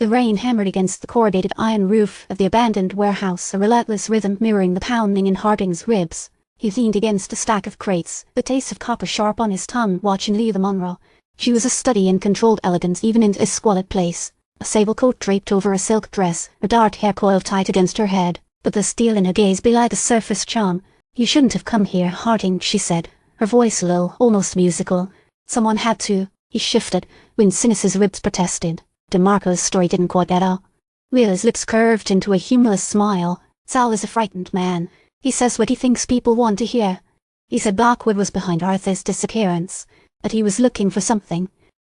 The rain hammered against the corrugated iron roof of the abandoned warehouse, a relentless rhythm mirroring the pounding in Harding's ribs. He leaned against a stack of crates, the taste of copper sharp on his tongue, watching Lila Monroe. She was a study in controlled elegance even in this squalid place. A sable coat draped over a silk dress, her dark hair coiled tight against her head, but the steel in her gaze belied the surface charm. "You shouldn't have come here, Harding," she said, her voice low, almost musical. "Someone had to." He shifted, when Sinis's ribs protested. DeMarco's story didn't quite add up. Lila's lips curved into a humorless smile. "Sal is a frightened man. He says what he thinks people want to hear. He said Blackwood was behind Arthur's disappearance, that he was looking for something.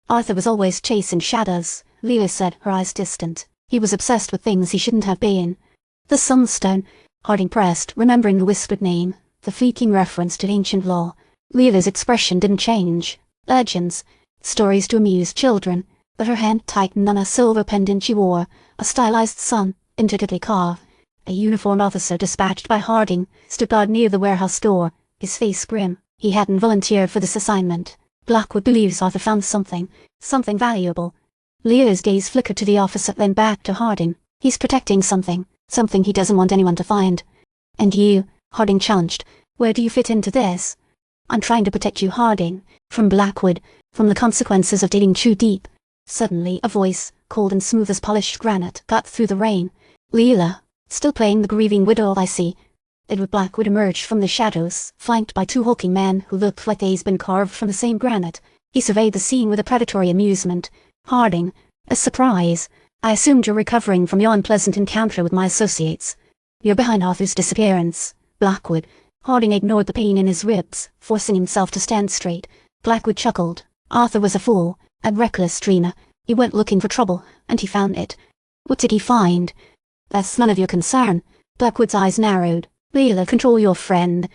Arthur was always chasing shadows," Lila said, her eyes distant. "He was obsessed with things he shouldn't have been." "The Sunstone," Harding pressed, remembering the whispered name, the fleeting reference to ancient lore. Lila's expression didn't change. "Legends. Stories to amuse children." But her hand tightened on a silver pendant she wore, a stylized sun, intricately carved. A uniformed officer dispatched by Harding stood guard near the warehouse door, his face grim. He hadn't volunteered for this assignment. "Blackwood believes Arthur found something valuable." Lila's gaze flickered to the officer, then back to Harding. "He's protecting something he doesn't want anyone to find." "And you," Harding challenged, "where do you fit into this?" "I'm trying to protect you, Harding, from Blackwood, from the consequences of digging too deep." Suddenly a voice, cold and smooth as polished granite, cut through the rain. "Lila, still playing the grieving widow, I see." Edward Blackwood emerged from the shadows, flanked by two hulking men who looked like they'd been carved from the same granite. He surveyed the scene with a predatory amusement. "Harding, a surprise. I assumed you're recovering from your unpleasant encounter with my associates. You're behind Arthur's disappearance." Blackwood. Harding ignored the pain in his ribs, forcing himself to stand straight. Blackwood chuckled. "Arthur was a fool, a reckless dreamer. He went looking for trouble, and he found it." "What did he find?" "That's none of your concern." Blackwood's eyes narrowed. "Lila, control your friend."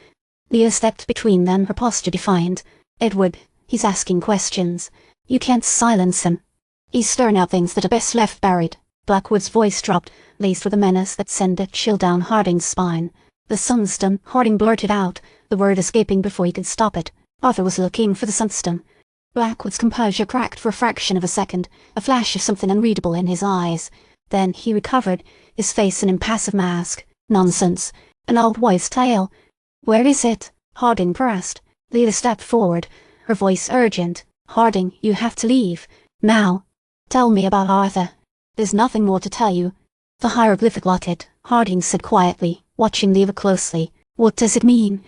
Lila stepped between them, her posture defiant. "Edward, he's asking questions. You can't silence him. He's stirring out things that are best left buried." Blackwood's voice dropped, laced with a menace that sent a chill down Harding's spine. "The Sunstone," Harding blurted out, the word escaping before he could stop it. Arthur was looking for the Sunstone. Blackwood's composure cracked for a fraction of a second, a flash of something unreadable in his eyes. Then he recovered, his face an impassive mask. "Nonsense. An old wives' tale." "Where is it?" Harding pressed. Lila stepped forward, her voice urgent. "Harding, you have to leave. Now. Tell me about Arthur." "There's nothing more to tell you." "The hieroglyphic locket," Harding said quietly, watching Lila closely. "What does it mean?"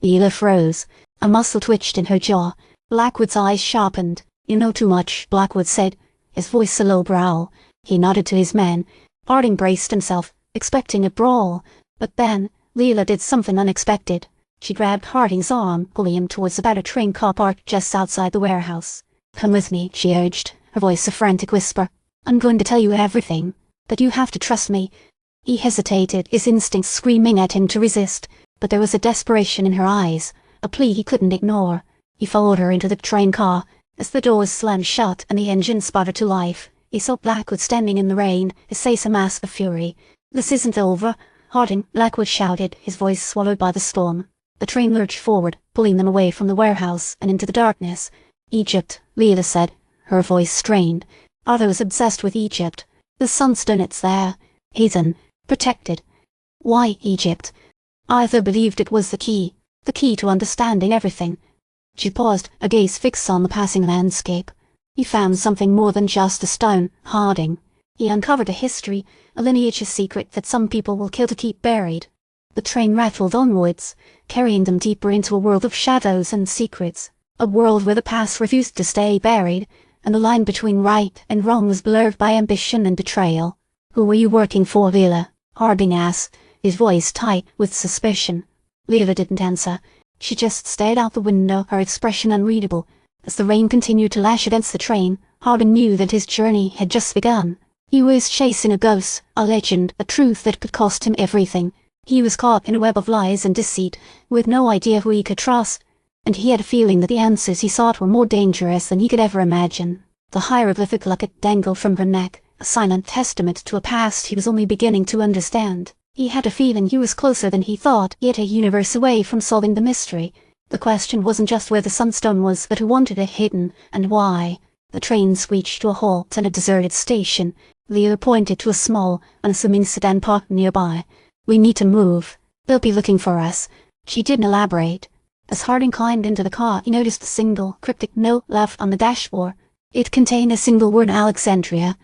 Lila froze. A muscle twitched in her jaw. Blackwood's eyes sharpened. "You know too much," Blackwood said, his voice a low growl. He nodded to his men. Harding braced himself, expecting a brawl. But then, Lila did something unexpected. She grabbed Harding's arm, pulling him towards the battered train car parked just outside the warehouse. "Come with me," she urged, her voice a frantic whisper. "I'm going to tell you everything, but you have to trust me." He hesitated, his instincts screaming at him to resist, but there was a desperation in her eyes, a plea he couldn't ignore. He followed her into the train car. As the doors slammed shut and the engine sputtered to life, he saw Blackwood standing in the rain, his face a mask of fury. "This isn't over, Harding," Blackwood shouted, his voice swallowed by the storm. The train lurched forward, pulling them away from the warehouse and into the darkness. "Egypt," Lila said, her voice strained. Arthur was obsessed with Egypt. "The Sunstone, it's there. Hidden. Protected." "Why Egypt?" "Arthur believed it was the key to understanding everything." She paused, her gaze fixed on the passing landscape. "He found something more than just a stone, Harding. He uncovered a history, a lineage, a secret that some people will kill to keep buried." The train rattled onwards, carrying them deeper into a world of shadows and secrets, a world where the past refused to stay buried, and the line between right and wrong was blurred by ambition and betrayal. "Who were you working for, Lila?" Harding asked, his voice tight with suspicion. Lila didn't answer. She just stared out the window, her expression unreadable. As the rain continued to lash against the train, Harding knew that his journey had just begun. He was chasing a ghost, a legend, a truth that could cost him everything. He was caught in a web of lies and deceit, with no idea who he could trust, and he had a feeling that the answers he sought were more dangerous than he could ever imagine. The hieroglyphic locket dangled from her neck, a silent testament to a past he was only beginning to understand. He had a feeling he was closer than he thought, yet a universe away from solving the mystery. The question wasn't just where the Sunstone was, but who wanted it hidden, and why. The train screeched to a halt at a deserted station. Lila pointed to a small, unassuming sedan parked nearby. "We need to move. They'll be looking for us." She didn't elaborate. As Harding climbed into the car, he noticed a single, cryptic note left on the dashboard. It contained a single word: Alexandria.